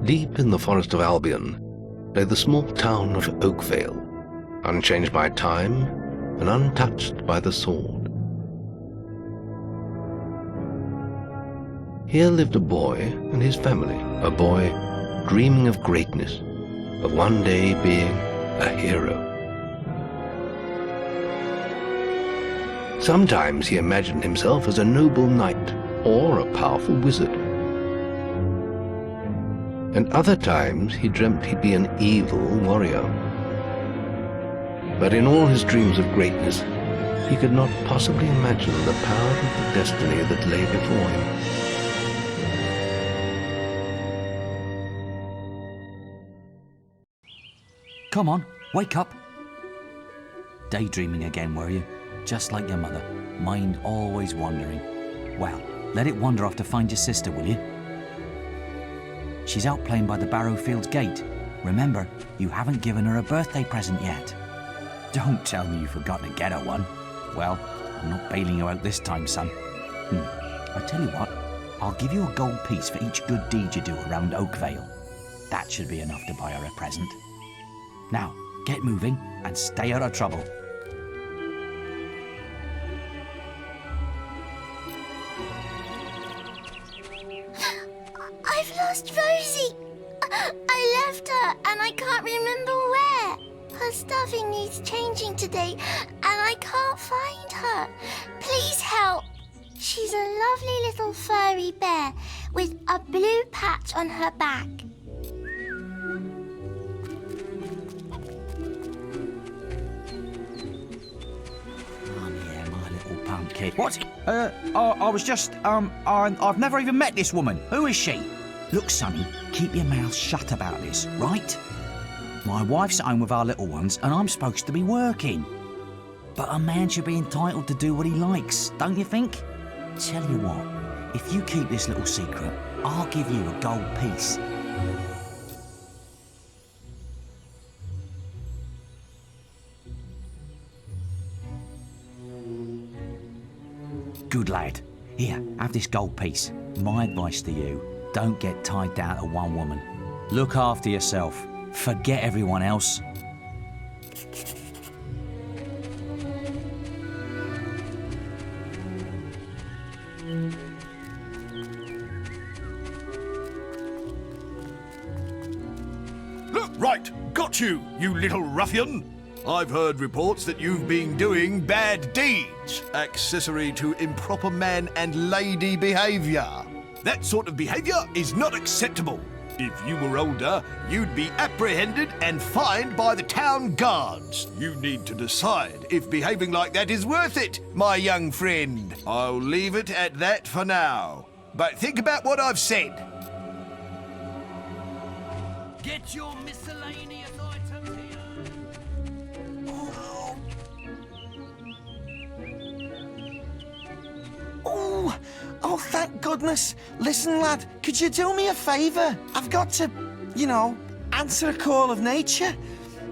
Deep in the forest of Albion lay the small town of Oakvale, unchanged by time and untouched by the sword. Here lived a boy and his family, a boy dreaming of greatness, of one day being a hero. Sometimes he imagined himself as a noble knight or a powerful wizard. And other times he dreamt he'd be an evil warrior. But in all his dreams of greatness, he could not possibly imagine the power of the destiny that lay before him. Come on, wake up. Daydreaming again, were you? Just like your mother, mind always wandering. Well, let it wander off to find your sister, will you? She's out playing by the Barrowfields gate. Remember, you haven't given her a birthday present yet. Don't tell me you forgot to get her one. Well, I'm not bailing you out this time, son. I tell you what, I'll give you a gold piece for each good deed you do around Oakvale. That should be enough to buy her a present. Now, get moving and stay out of trouble. I've lost Rosie. I left her and I can't remember where. Her stuffing needs changing today and I can't find her. Please help. She's a lovely little furry bear with a blue patch on her back. Pumpkin. What? I was just, I've never even met this woman. Who is she? Look, Sonny, keep your mouth shut about this, right? My wife's at home with our little ones, and I'm supposed to be working. But a man should be entitled to do what he likes, don't you think? Tell you what, if you keep this little secret, I'll give you a gold piece. Good lad. Here, have this gold piece. My advice to you, don't get tied down to one woman. Look after yourself. Forget everyone else. Look, right, got you, you little ruffian. I've heard reports that you've been doing bad deeds, accessory to improper man and lady behaviour. That sort of behaviour is not acceptable. If you were older, you'd be apprehended and fined by the town guards. You need to decide if behaving like that is worth it, my young friend. I'll leave it at that for now. But think about what I've said. Get your miscellaneous items here. Oh, thank goodness. Listen, lad, could you do me a favour? I've got to, answer a call of nature.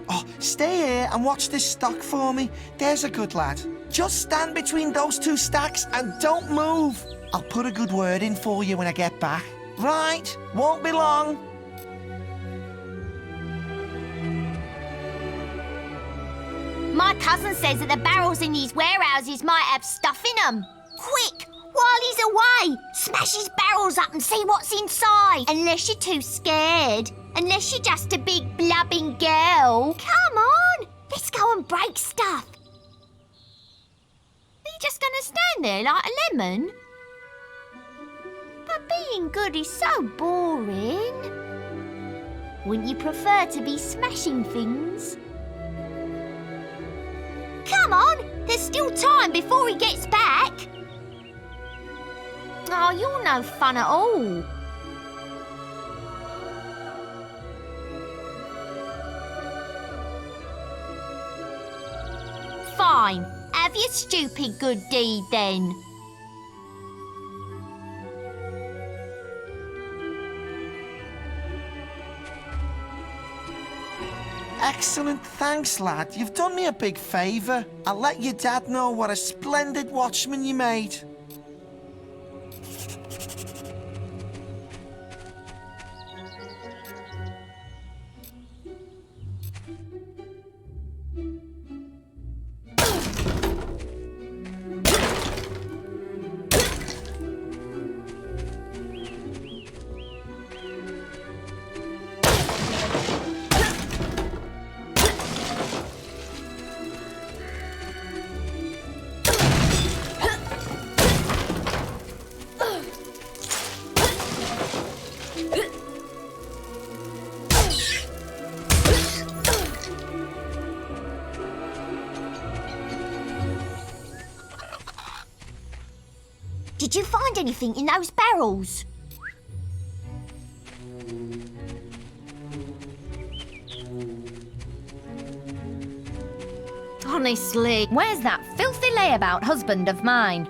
Oh, stay here and watch this stock for me. There's a good lad. Just stand between those two stacks and don't move. I'll put a good word in for you when I get back. Right, won't be long. My cousin says that the barrels in these warehouses might have stuff in them. Quick, while he's away, smash his barrels up and see what's inside. Unless you're too scared. Unless you're just a big blubbing girl. Come on, let's go and break stuff. Are you just going to stand there like a lemon? But being good is so boring. Wouldn't you prefer to be smashing things? Come on, there's still time before he gets back. Oh, you're no fun at all. Fine, have your stupid good deed then. Excellent, thanks, lad. You've done me a big favour. I'll let your dad know what a splendid watchman you made. Did you find anything in those barrels? Honestly, where's that filthy layabout husband of mine?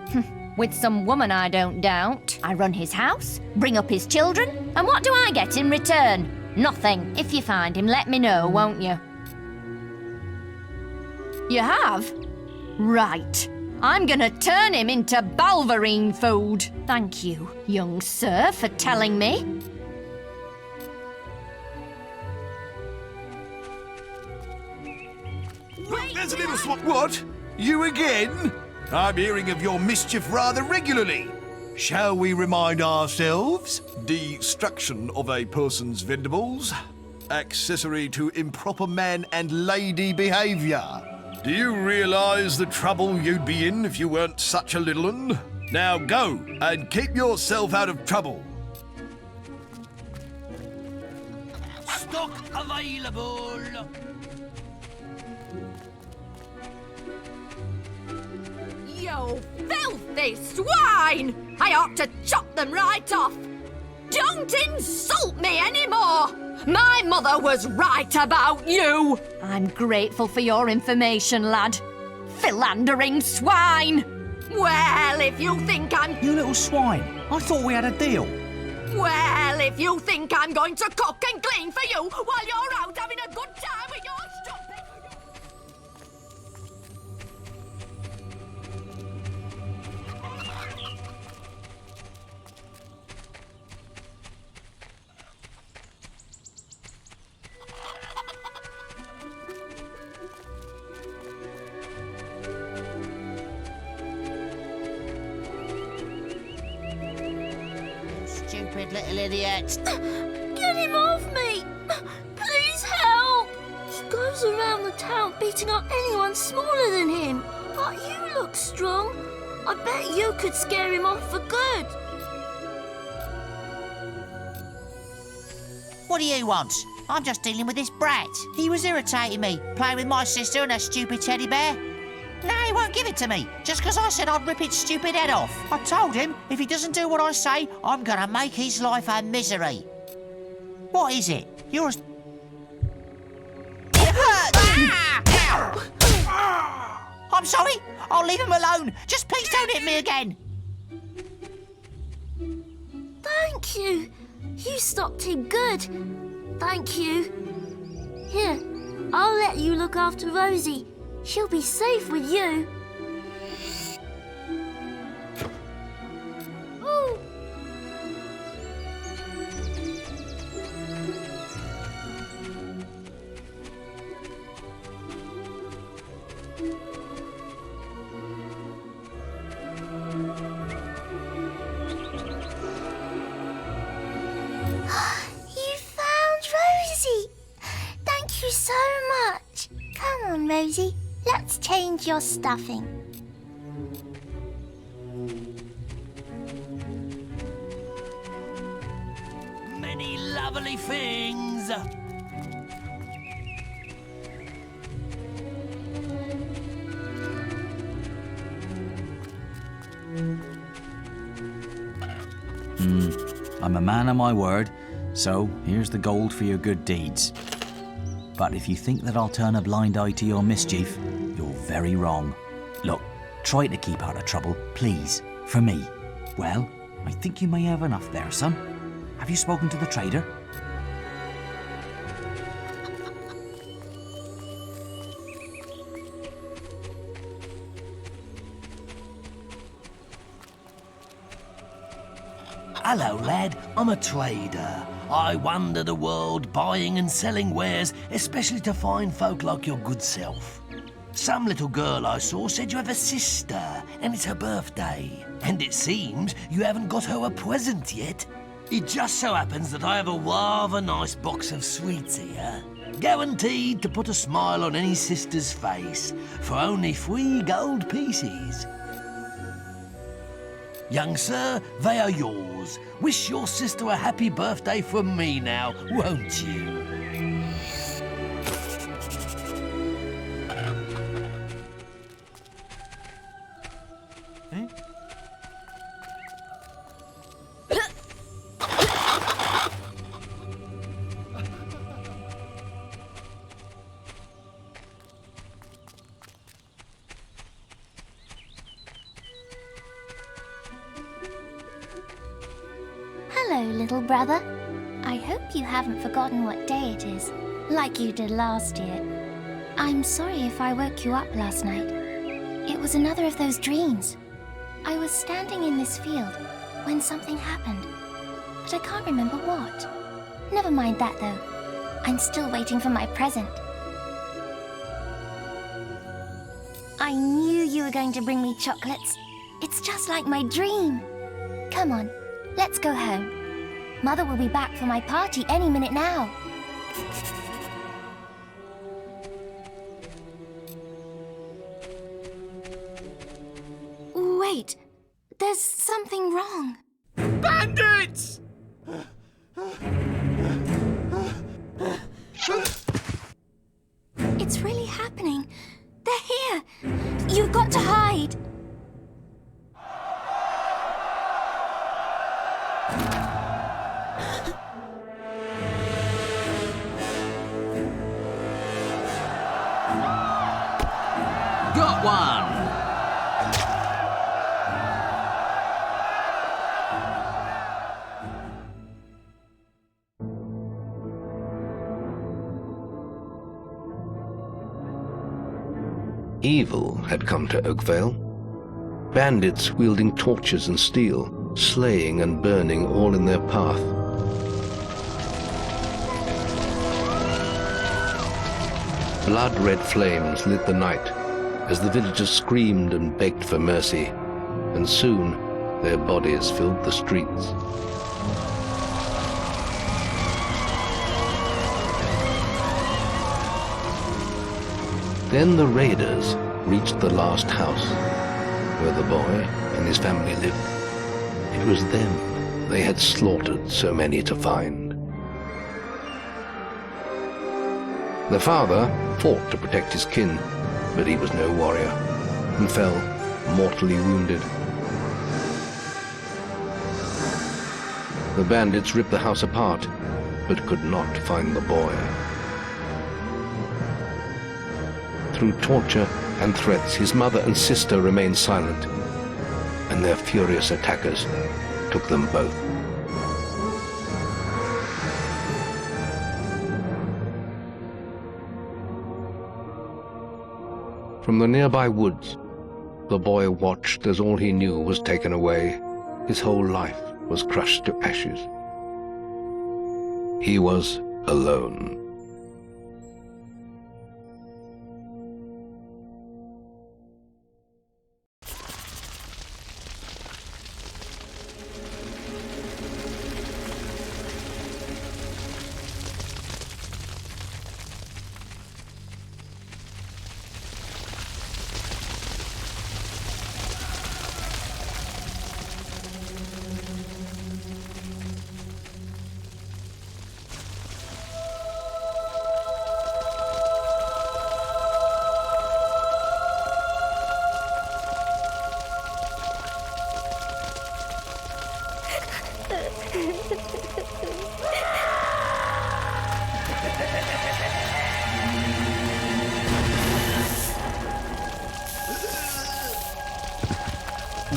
With some woman, I don't doubt. I run his house, bring up his children, and what do I get in return? Nothing. If you find him, let me know, won't you? You have? Right. I'm gonna turn him into balverine food. Thank you, young sir, for telling me. Look, there's a little swap. What? You again? I'm hearing of your mischief rather regularly. Shall we remind ourselves? Destruction of a person's vendibles. Accessory to improper man and lady behaviour. Do you realise the trouble you'd be in if you weren't such a little un? Now go and keep yourself out of trouble. Stock available. You filthy swine! I ought to chop them right off. Don't insult me anymore! My mother was right about you! I'm grateful for your information, lad. Philandering swine! Well, if you think I'm... You little swine. I thought we had a deal. Well, if you think I'm going to cook and clean for you while you're out having a good time with your stupid... Stupid little idiot. Get him off me! Please help! He goes around the town beating up anyone smaller than him. But you look strong. I bet you could scare him off for good. What do you want? I'm just dealing with this brat. He was irritating me, playing with my sister and her stupid teddy bear. No, he won't give it to me, just because I said I'd rip its stupid head off. I told him if he doesn't do what I say, I'm going to make his life a misery. What is it? You're as... It hurts! Ow! I'm sorry. I'll leave him alone. Just please don't hit me again. Thank you. You stopped him good. Thank you. Here, I'll let you look after Rosie. She'll be safe with you. Ooh. You found Rosie. Thank you so much. Come on, Rosie. Let's change your stuffing. Many lovely things. I'm a man of my word, so here's the gold for your good deeds. But if you think that I'll turn a blind eye to your mischief, you're very wrong. Look, try to keep out of trouble, please, for me. Well, I think you may have enough there, son. Have you spoken to the trader? Hello, lad. I'm a trader. I wander the world buying and selling wares, especially to fine folk like your good self. Some little girl I saw said you have a sister, and it's her birthday. And it seems you haven't got her a present yet. It just so happens that I have a rather nice box of sweets here, guaranteed to put a smile on any sister's face, for only 3 gold pieces. Young sir, they are yours. Wish your sister a happy birthday from me now, won't you? little brother. I hope you haven't forgotten what day it is, like you did last year. I'm sorry if I woke you up last night. It was another of those dreams. I was standing in this field when something happened, but I can't remember what. Never mind that, though. I'm still waiting for my present. I knew you were going to bring me chocolates. It's just like my dream. Come on, let's go home. Mother will be back for my party any minute now. Wait, there's something wrong. Bandits! It's really happening. They're here. You've got to hide. Got one! Evil had come to Oakvale. Bandits wielding torches and steel, slaying and burning all in their path. Blood-red flames lit the night as the villagers screamed and begged for mercy, and soon their bodies filled the streets. Then the raiders reached the last house, where the boy and his family lived. It was them they had slaughtered so many to find. The father fought to protect his kin, but he was no warrior, and fell mortally wounded. The bandits ripped the house apart, but could not find the boy. Through torture and threats, his mother and sister remained silent, and their furious attackers took them both. From the nearby woods, the boy watched as all he knew was taken away. His whole life was crushed to ashes. He was alone.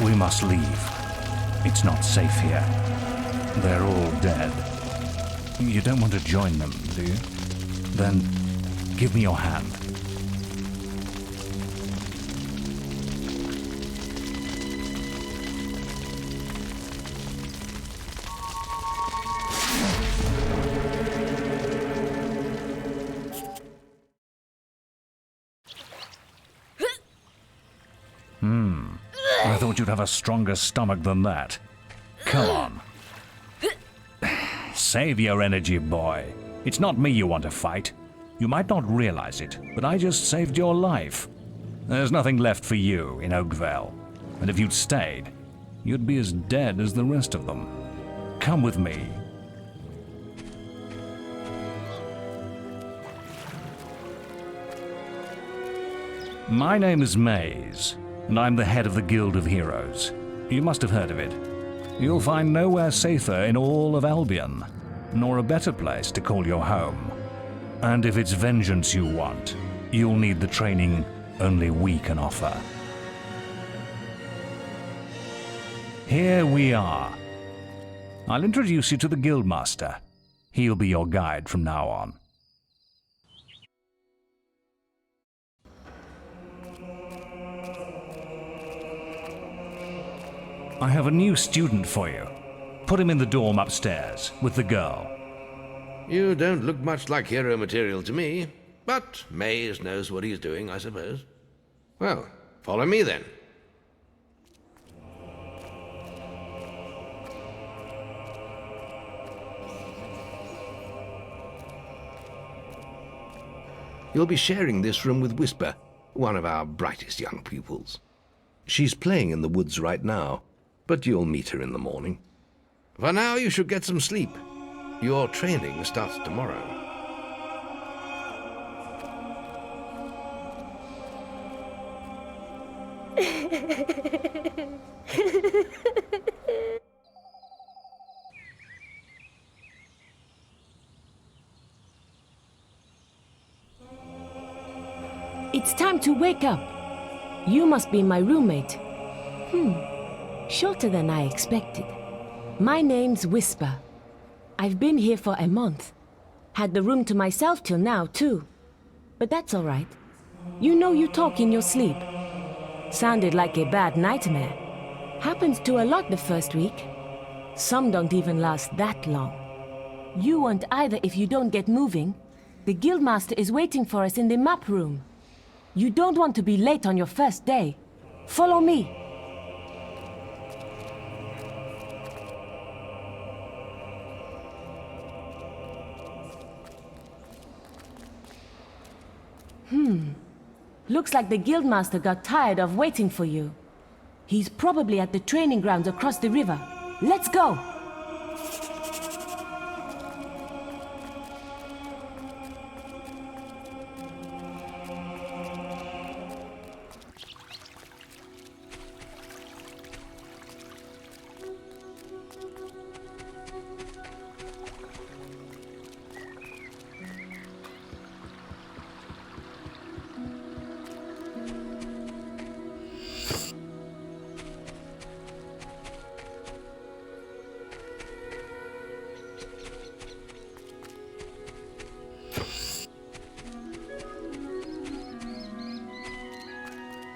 We must leave. It's not safe here. They're all dead. You don't want to join them, do you? Then give me your hand. I thought you'd have a stronger stomach than that. Come on. Save your energy, boy. It's not me you want to fight. You might not realize it, but I just saved your life. There's nothing left for you in Oakvale. And if you'd stayed, you'd be as dead as the rest of them. Come with me. My name is Maze, and I'm the head of the Guild of Heroes. You must have heard of it. You'll find nowhere safer in all of Albion, nor a better place to call your home. And if it's vengeance you want, you'll need the training only we can offer. Here we are. I'll introduce you to the Guildmaster. He'll be your guide from now on. I have a new student for you. Put him in the dorm upstairs, with the girl. You don't look much like hero material to me, but Mays knows what he's doing, I suppose. Well, follow me then. You'll be sharing this room with Whisper, one of our brightest young pupils. She's playing in the woods right now, but you'll meet her in the morning. For now, you should get some sleep. Your training starts tomorrow. It's time to wake up. You must be my roommate. Shorter than I expected. My name's Whisper. I've been here for a month. Had the room to myself till now, too. But that's all right. You know you talk in your sleep. Sounded like a bad nightmare. Happens to a lot the first week. Some don't even last that long. You won't either if you don't get moving. The Guildmaster is waiting for us in the map room. You don't want to be late on your first day. Follow me. Looks like the Guildmaster got tired of waiting for you. He's probably at the training grounds across the river. Let's go!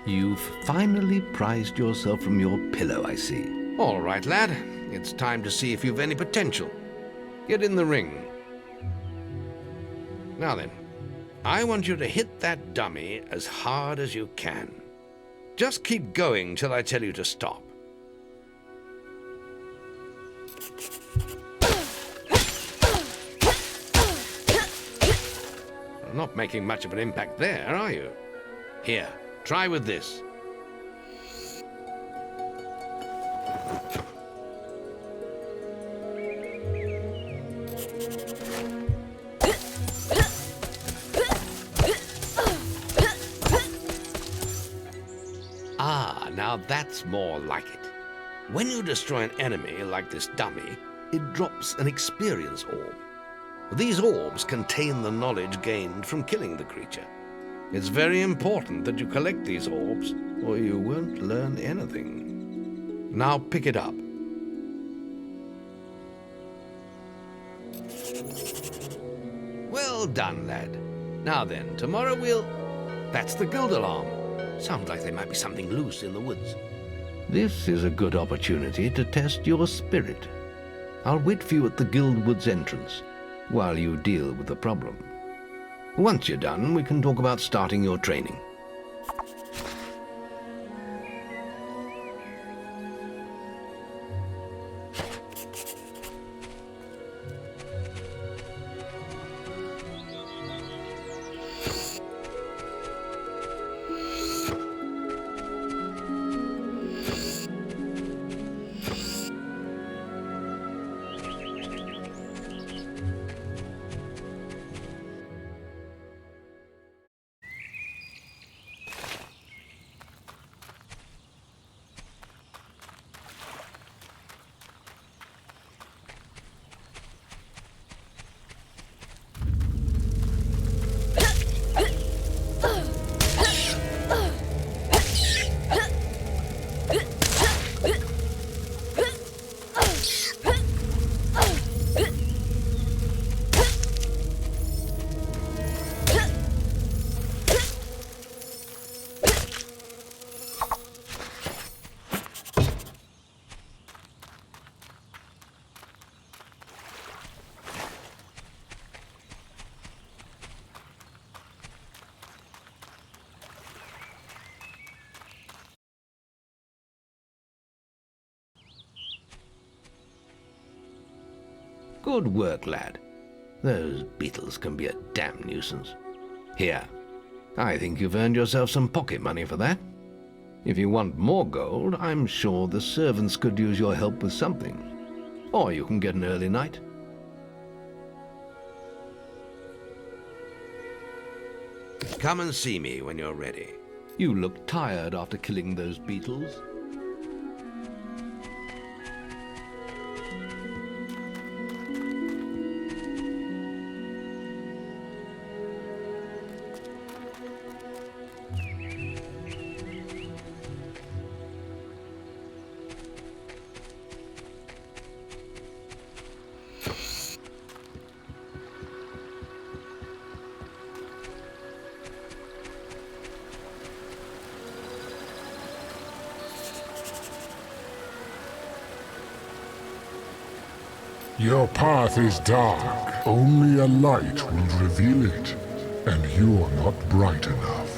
You've finally prized yourself from your pillow, I see. All right, lad. It's time to see if you've any potential. Get in the ring. Now then, I want you to hit that dummy as hard as you can. Just keep going till I tell you to stop. Not making much of an impact there, are you? Here. Try with this. Ah, now that's more like it. When you destroy an enemy like this dummy, it drops an experience orb. These orbs contain the knowledge gained from killing the creature. It's very important that you collect these orbs, or you won't learn anything. Now pick it up. Well done, lad. Now then, tomorrow we'll... That's the guild alarm. Sounds like there might be something loose in the woods. This is a good opportunity to test your spirit. I'll wait for you at the guild woods entrance, while you deal with the problem. Once you're done, we can talk about starting your training. Good work, lad. Those beetles can be a damn nuisance. Here, I think you've earned yourself some pocket money for that. If you want more gold, I'm sure the servants could use your help with something. Or you can get an early night. Come and see me when you're ready. You look tired after killing those beetles. Your path is dark. Only a light will reveal it, and you're not bright enough.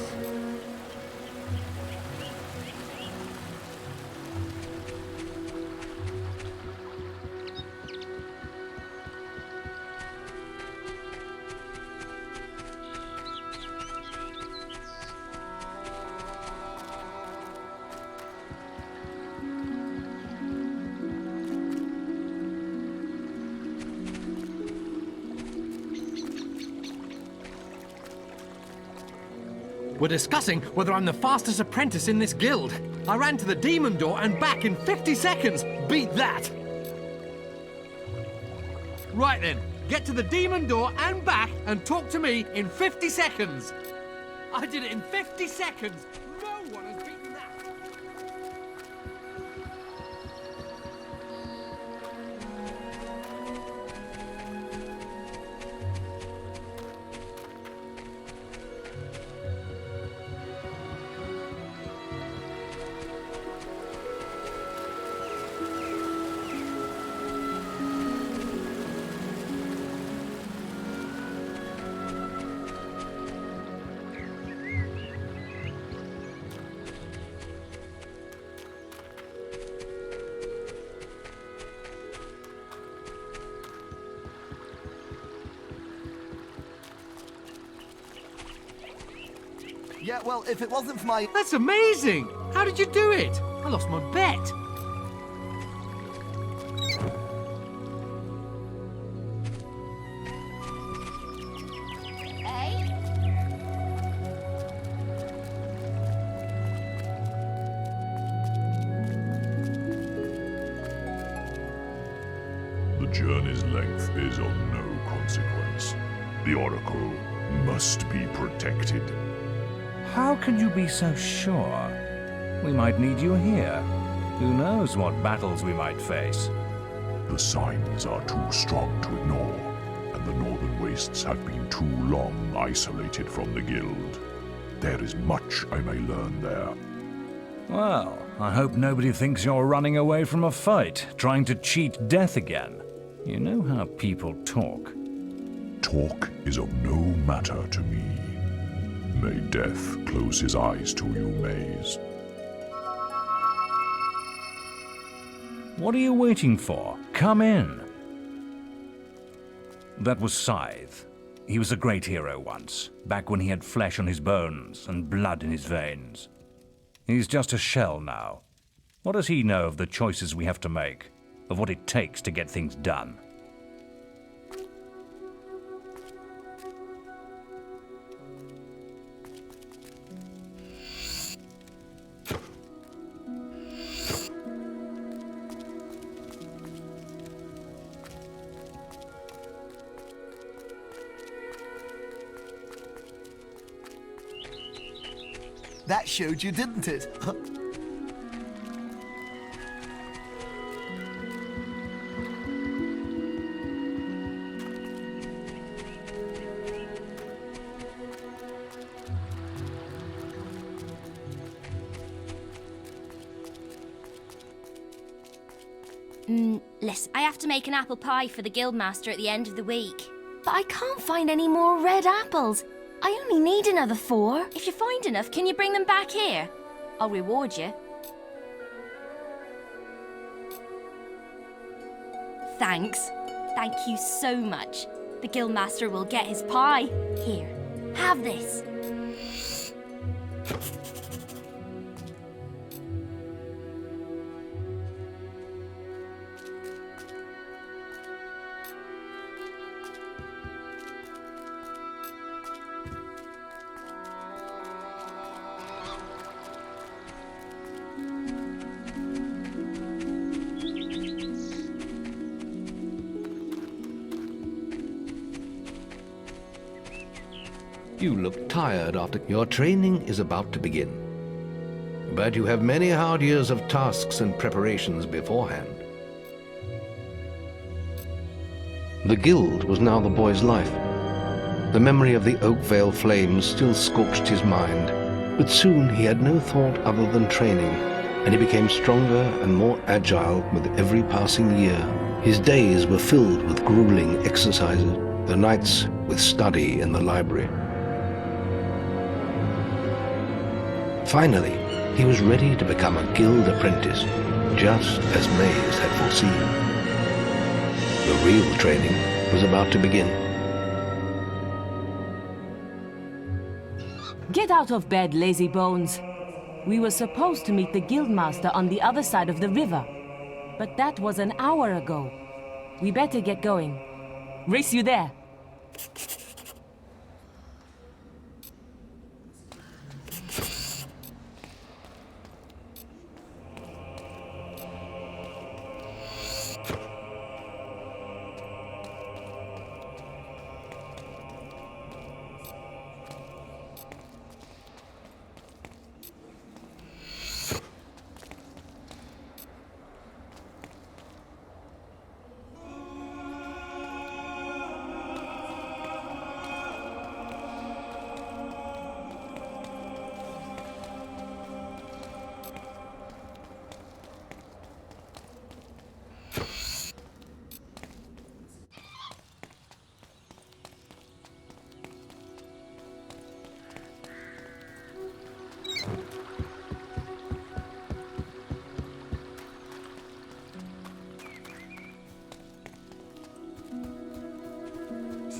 We're discussing whether I'm the fastest apprentice in this guild. I ran to the demon door and back in 50 seconds. Beat that! Right then, get to the demon door and back and talk to me in 50 seconds. I did it in 50 seconds. No one has beaten that. Yeah, well, if it wasn't for my... That's amazing! How did you do it? I lost my bet. The journey's length is of no consequence. The Oracle must be protected. How can you be so sure? We might need you here. Who knows what battles we might face? The signs are too strong to ignore, and the Northern Wastes have been too long isolated from the Guild. There is much I may learn there. Well, I hope nobody thinks you're running away from a fight, trying to cheat death again. You know how people talk. Talk is of no matter to me. May death close his eyes to you, Maze. What are you waiting for? Come in. That was Scythe. He was a great hero once, back when he had flesh on his bones and blood in his veins. He's just a shell now. What does he know of the choices we have to make, of what it takes to get things done? That showed you, didn't it? Liz, I have to make an apple pie for the guildmaster at the end of the week. But I can't find any more red apples. I only need another 4. If you find enough, can you bring them back here? I'll reward you. Thanks. Thank you so much. The Guildmaster will get his pie. Here, have this. You look tired after your training is about to begin. But you have many hard years of tasks and preparations beforehand. The guild was now the boy's life. The memory of the Oakvale flames still scorched his mind, but soon he had no thought other than training, and he became stronger and more agile with every passing year. His days were filled with grueling exercises, the nights with study in the library. Finally, he was ready to become a guild apprentice, just as Maze had foreseen. The real training was about to begin. Get out of bed, lazy bones. We were supposed to meet the Guildmaster on the other side of the river, but that was an hour ago. We better get going. Race you there.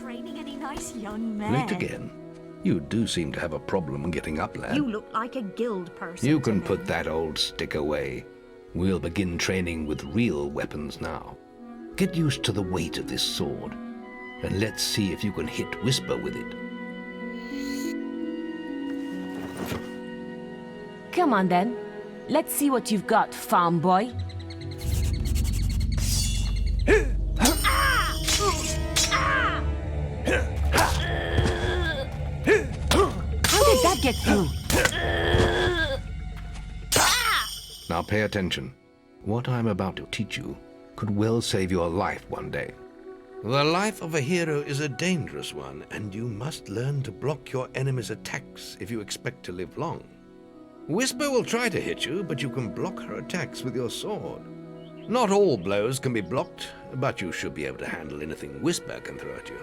Training any nice young men? Late again? You do seem to have a problem getting up, lad. You look like a guild person. You can put that old stick away. We'll begin training with real weapons now. Get used to the weight of this sword, and let's see if you can hit Whisper with it. Come on then. Let's see what you've got, farm boy. How did that get through? Now pay attention. What I'm about to teach you could well save your life one day. The life of a hero is a dangerous one, and you must learn to block your enemy's attacks if you expect to live long. Whisper will try to hit you, but you can block her attacks with your sword. Not all blows can be blocked, but you should be able to handle anything Whisper can throw at you.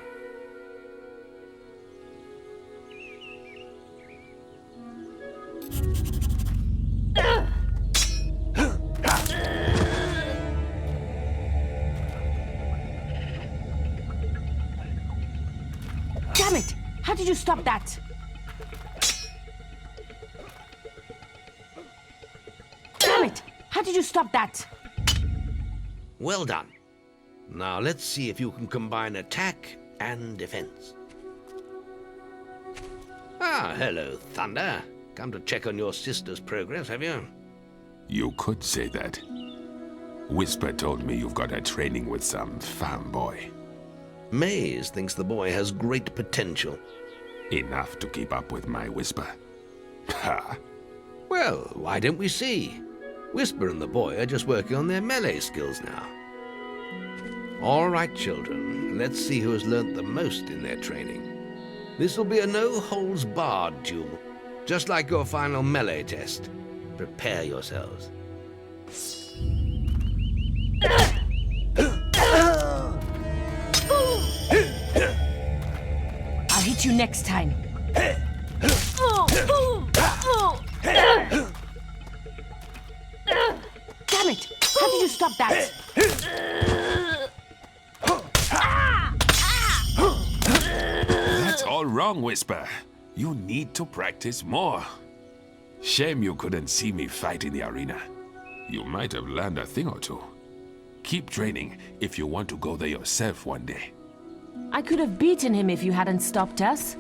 Damn it! How did you stop that? Damn it! How did you stop that? Well done. Now let's see if you can combine attack and defense. Ah, hello, Thunder. Come to check on your sister's progress, have you? You could say that. Whisper told me you've got her training with some farm boy. Maze thinks the boy has great potential. Enough to keep up with my Whisper. Ha! Well, why don't we see? Whisper and the boy are just working on their melee skills now. All right, children, let's see who has learnt the most in their training. This will be a no-holds-barred duel, just like your final melee test. Prepare yourselves. I'll hit you next time. Damn it! How did you stop that? all wrong, Whisper. You need to practice more. Shame you couldn't see me fight in the arena. You might have learned a thing or two. Keep training if you want to go there yourself one day. I could have beaten him if you hadn't stopped us.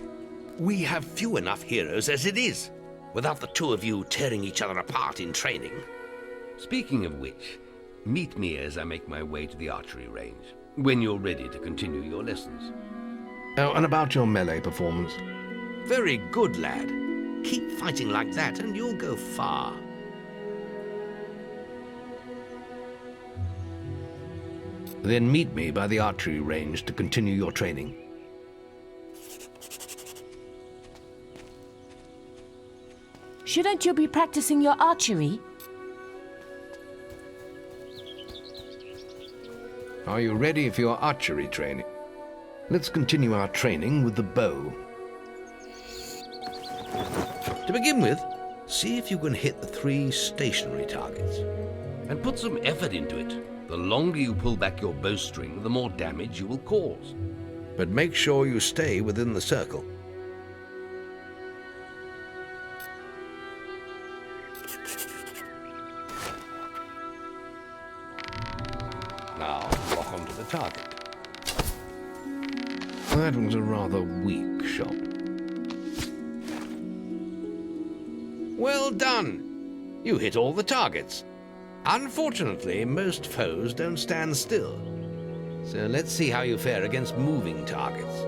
We have few enough heroes as it is, without the two of you tearing each other apart in training. Speaking of which, meet me as I make my way to the archery range, when you're ready to continue your lessons. Oh, and about your melee performance? Very good, lad. Keep fighting like that and you'll go far. Then meet me by the archery range to continue your training. Shouldn't you be practicing your archery? Are you ready for your archery training? Let's continue our training with the bow. To begin with, see if you can hit the 3 stationary targets. And put some effort into it. The longer you pull back your bowstring, the more damage you will cause. But make sure you stay within the circle. Now, lock onto the target. That was a rather weak shot. Well done! You hit all the targets. Unfortunately, most foes don't stand still. So let's see how you fare against moving targets.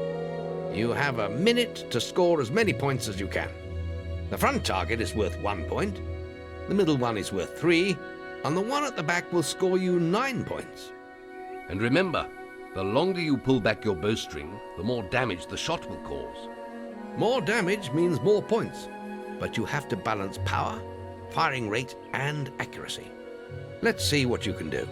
You have a minute to score as many points as you can. The front target is worth 1 point, the middle one is worth 3, and the one at the back will score you 9 points. And remember, the longer you pull back your bowstring, the more damage the shot will cause. More damage means more points, but you have to balance power, firing rate, and accuracy. Let's see what you can do.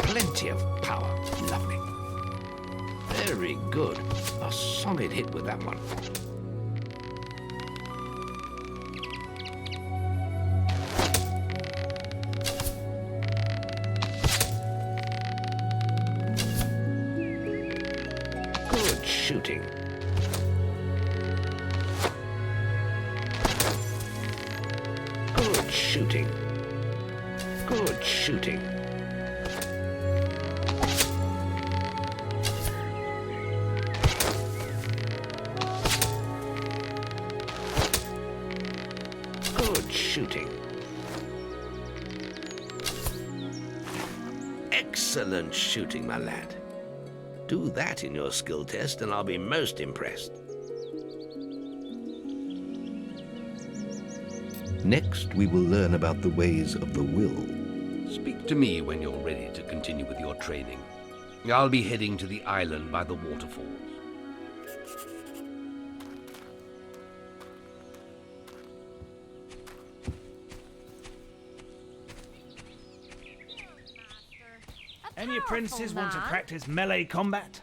Plenty of power. Lovely. Very good. A solid hit with that one. Good shooting. Good shooting. Good shooting. Shooting. Excellent shooting, my lad. Do that in your skill test and I'll be most impressed. Next, we will learn about the ways of the will. Speak to me when you're ready to continue with your training. I'll be heading to the island by the waterfalls. Any apprentices want to practice melee combat?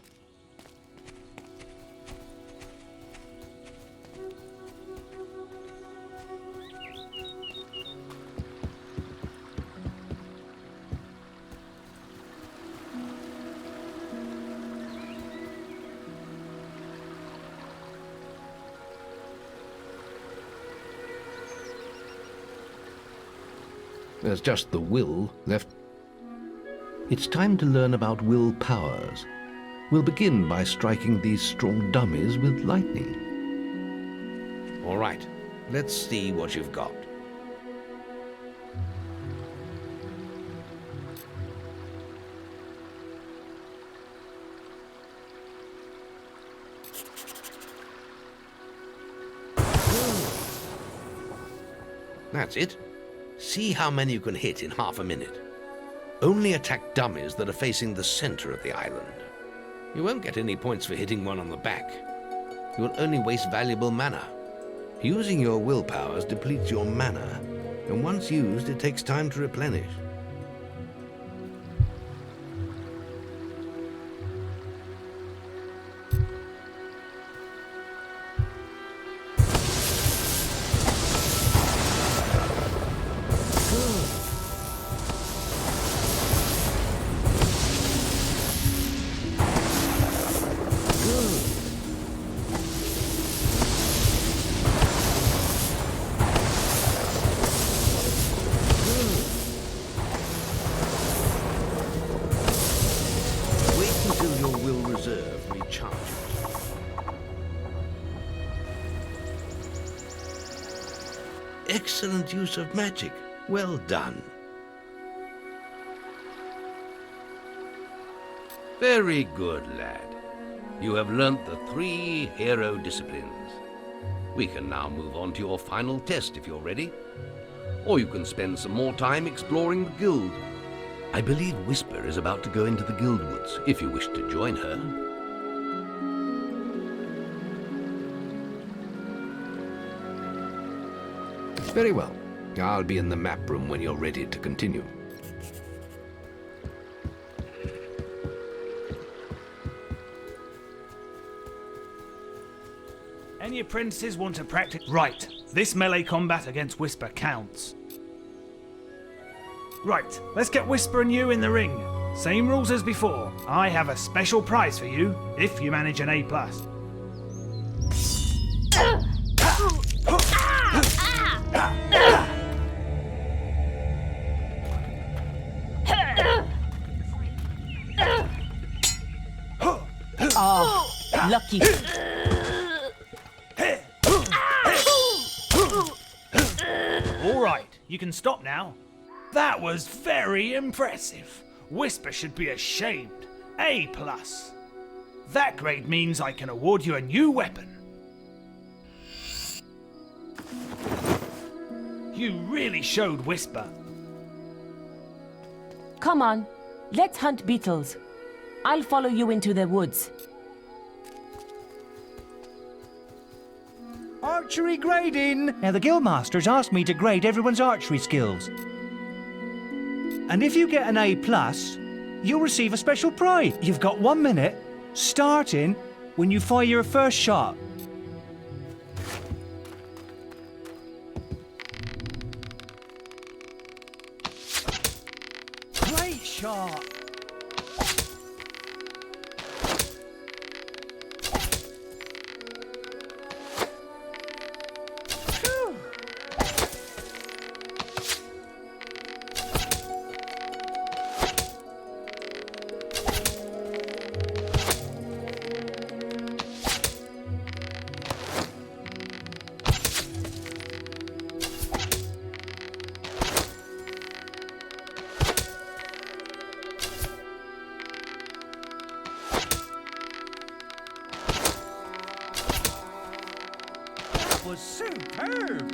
There's just the will left. It's time to learn about will powers. We'll begin by striking these strong dummies with lightning. All right, let's see what you've got. That's it. See how many you can hit in half a minute. Only attack dummies that are facing the center of the island. You won't get any points for hitting one on the back. You will only waste valuable mana. Using your willpowers depletes your mana, and once used, it takes time to replenish. Excellent use of magic. Well done. Very good, lad. You have learnt the 3 hero disciplines. We can now move on to your final test if you're ready. Or you can spend some more time exploring the guild. I believe Whisper is about to go into the guild woods, if you wish to join her. Very well. I'll be in the map room when you're ready to continue. Any apprentices want to practice? Right, this melee combat against Whisper counts. Right, let's get Whisper and you in the ring. Same rules as before. I have a special prize for you if you manage an A+. Oh, lucky. All right, you can stop now. That was very impressive. Whisper should be ashamed. A+. That grade means I can award you a new weapon. You really showed Whisper. Come on, let's hunt beetles. I'll follow you into the woods. Archery Grading! Now the Guildmaster's asked me to grade everyone's archery skills. And if you get an A+, you'll receive a special prize. You've got 1 minute, starting when you fire your first shot. Great shot! Was superb!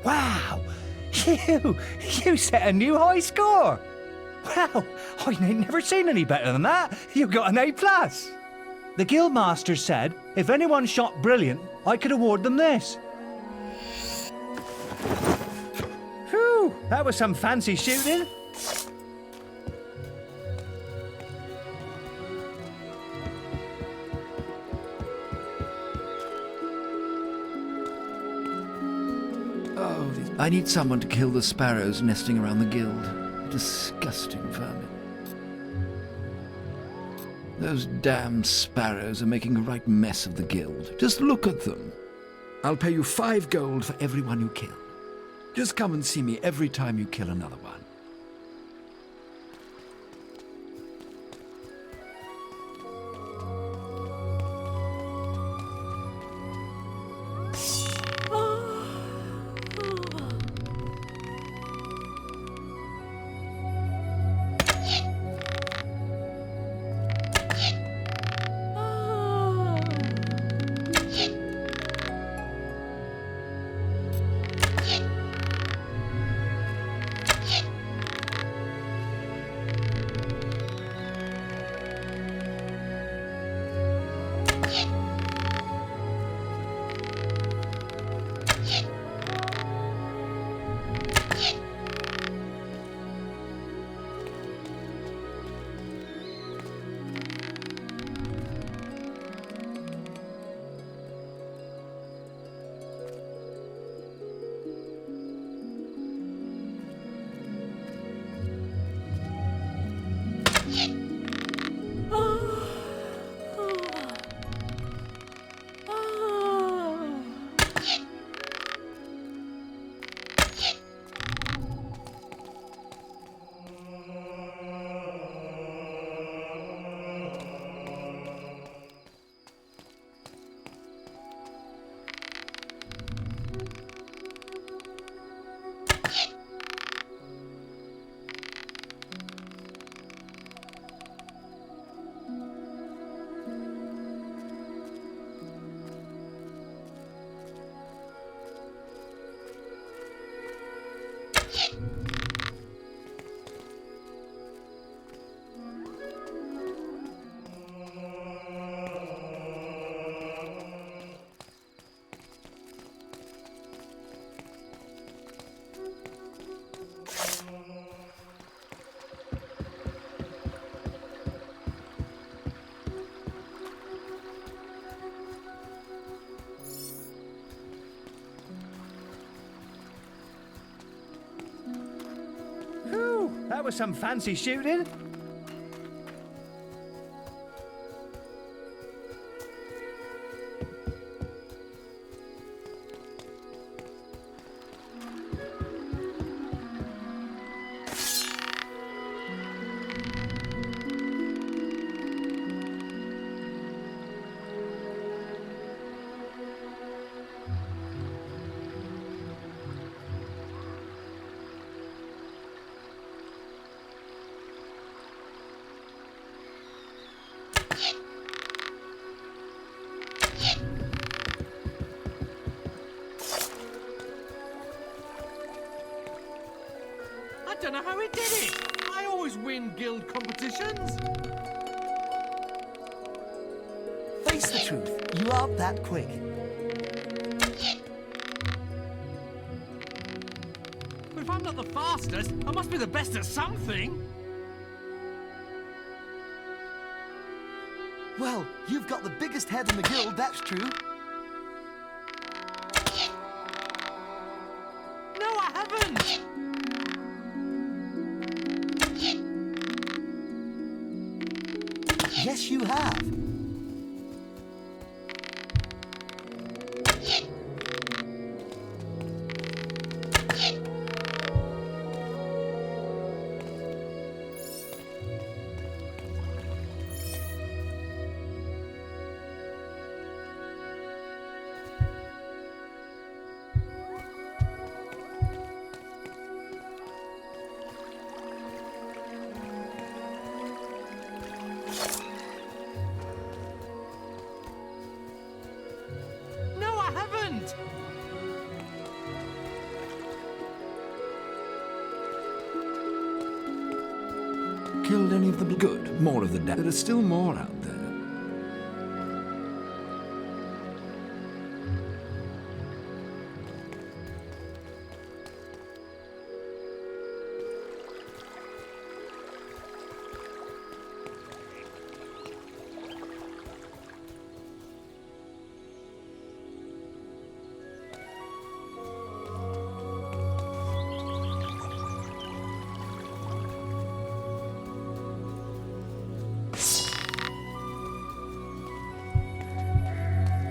Wow! You set a new high score! Wow! I ain't never seen any better than that! You got an A+! The Guildmaster said if anyone shot brilliant, I could award them this. Whew, that was some fancy shooting. Oh, I need someone to kill the sparrows nesting around the guild. Disgusting vermin. Those damn sparrows are making a right mess of the guild. Just look at them. I'll pay you 5 gold for every one you kill. Just come and see me every time you kill another one. That was some fancy shooting. I don't know how he did it. I always win guild competitions. Face the truth, you aren't that quick. But if I'm not the fastest, I must be the best at something. Well, you've got the biggest head in the guild, that's true. No, I haven't. Yes, you have. Killed any of the good? More of the dead. There are still more out there.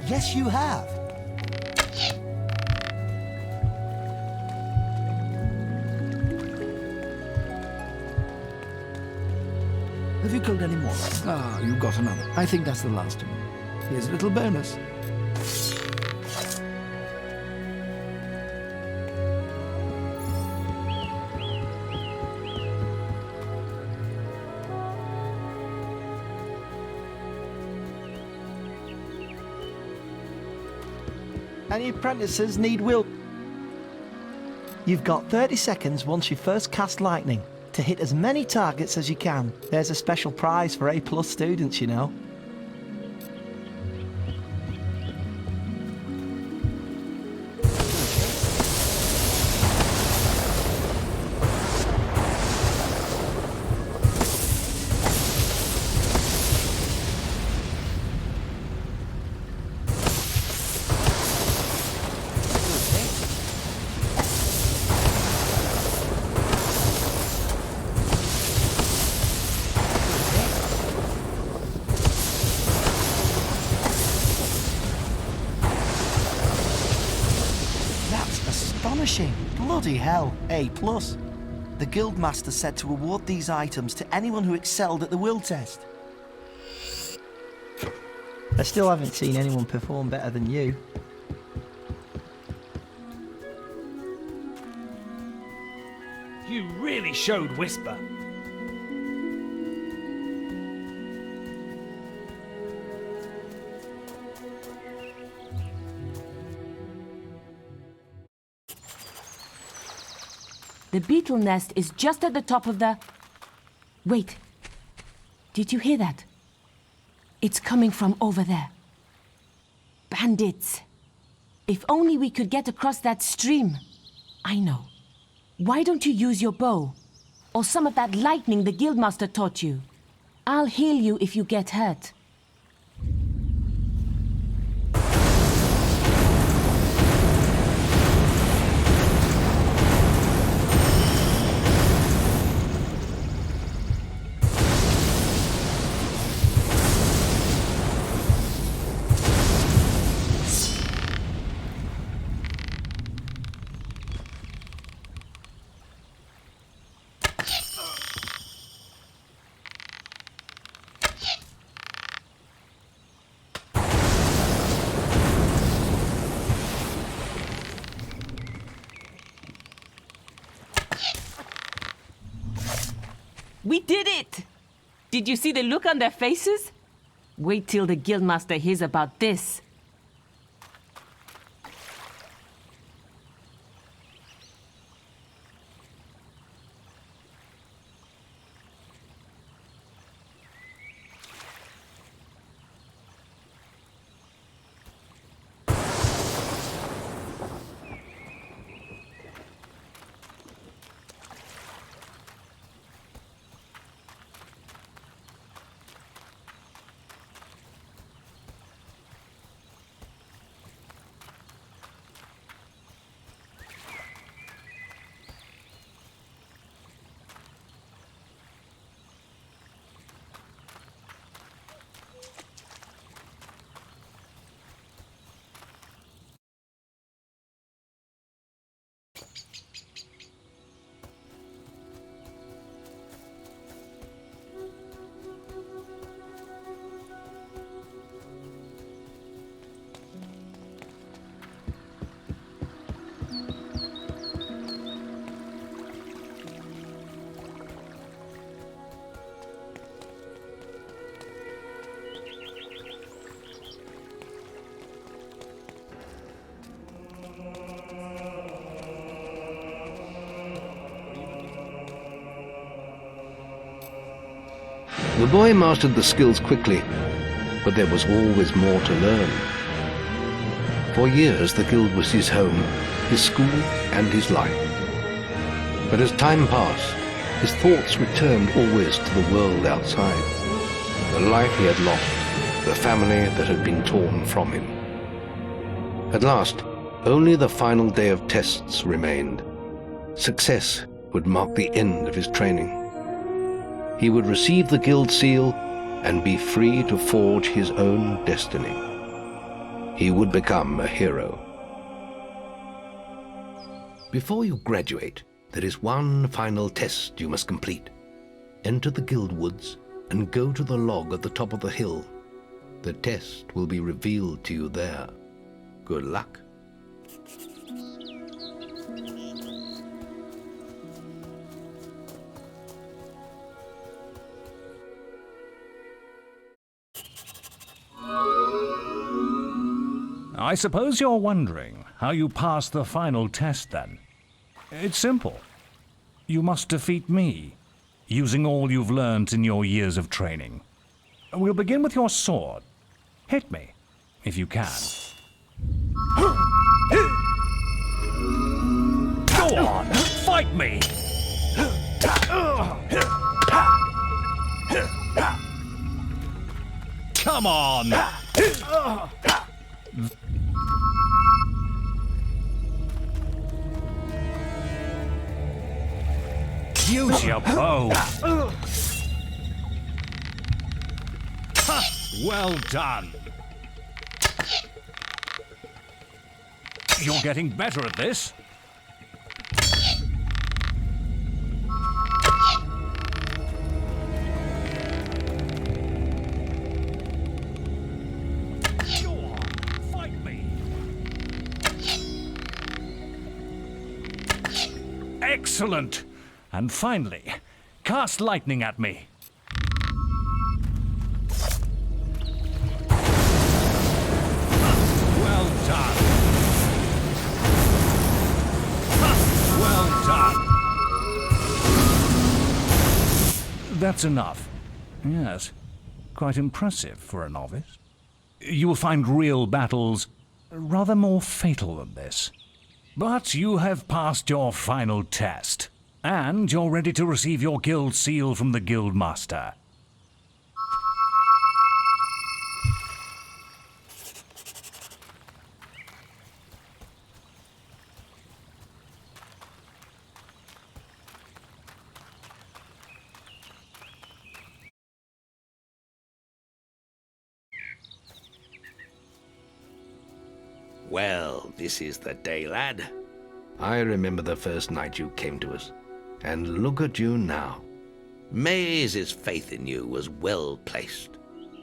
Yes, you have. Have you killed any more? Ah, you got another. I think that's the last of them. Here's a little bonus. Any apprentices need will? You've got 30 seconds once you first cast lightning to hit as many targets as you can. There's a special prize for A+ students, you know. Bloody hell, A+. The Guildmaster said to award these items to anyone who excelled at the will test. I still haven't seen anyone perform better than you. You really showed Whisper. The beetle nest is just at the top of the... Wait. Did you hear that? It's coming from over there. Bandits. If only we could get across that stream. I know. Why don't you use your bow? Or some of that lightning the Guildmaster taught you? I'll heal you if you get hurt. We did it! Did you see the look on their faces? Wait till the guildmaster hears about this. The boy mastered the skills quickly, but there was always more to learn. For years the guild was his home, his school and his life. But as time passed, his thoughts returned always to the world outside, the life he had lost, the family that had been torn from him. At last, only the final day of tests remained. Success would mark the end of his training. He would receive the guild seal and be free to forge his own destiny. He would become a hero. Before you graduate, there is one final test you must complete. Enter the guild woods and go to the log at the top of the hill. The test will be revealed to you there. Good luck. I suppose you're wondering how you pass the final test then. It's simple. You must defeat me, using all you've learned in your years of training. We'll begin with your sword. Hit me, if you can. Go on, fight me! Come on! Use your bow. Well done. You're getting better at this. Go on, fight me. Excellent. And finally, cast lightning at me. Well done. Well done. That's enough. Yes, quite impressive for a novice. You will find real battles rather more fatal than this. But you have passed your final test. And you're ready to receive your guild seal from the guild master. Well, this is the day, lad. I remember the first night you came to us. And look at you now. Maze's faith in you was well placed.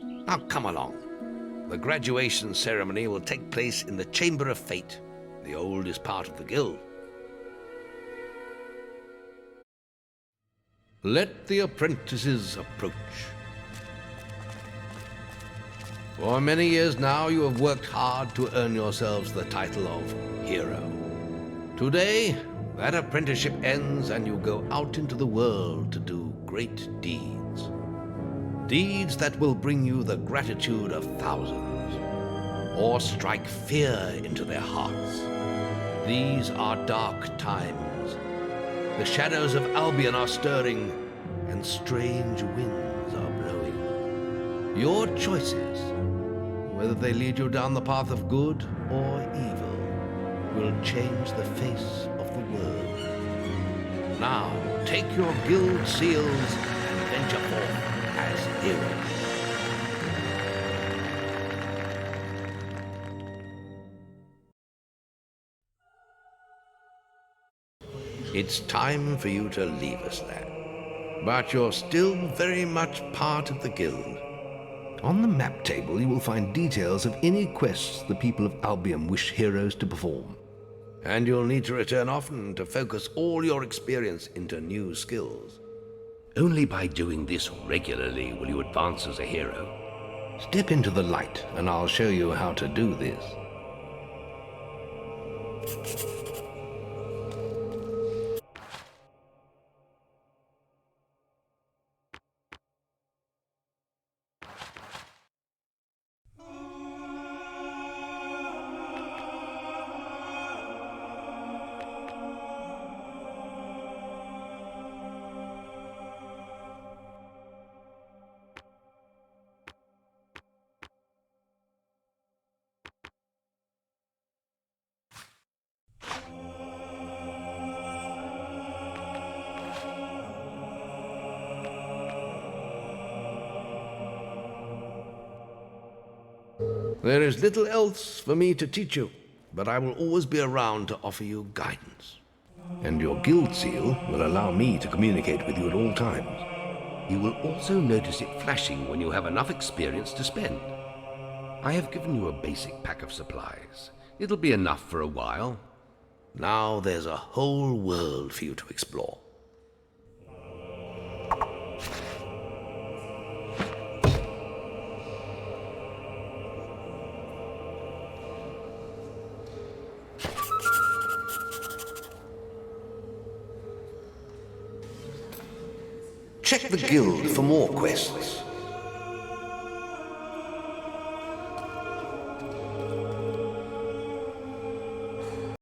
Now come along. The graduation ceremony will take place in the Chamber of Fate, the oldest part of the guild. Let the apprentices approach. For many years now, you have worked hard to earn yourselves the title of hero. Today, that apprenticeship ends and you go out into the world to do great deeds. Deeds that will bring you the gratitude of thousands, or strike fear into their hearts. These are dark times. The shadows of Albion are stirring, and strange winds are blowing. Your choices, whether they lead you down the path of good or evil, will change the face of the world. Now, take your guild seals and venture forth as heroes. It's time for you to leave us, lad. But you're still very much part of the guild. On the map table, you will find details of any quests the people of Albion wish heroes to perform. And you'll need to return often to focus all your experience into new skills. Only by doing this regularly will you advance as a hero. Step into the light, and I'll show you how to do this. There is little else for me to teach you, but I will always be around to offer you guidance. And your guild seal will allow me to communicate with you at all times. You will also notice it flashing when you have enough experience to spend. I have given you a basic pack of supplies. It'll be enough for a while. Now there's a whole world for you to explore. Check the guild for more quests.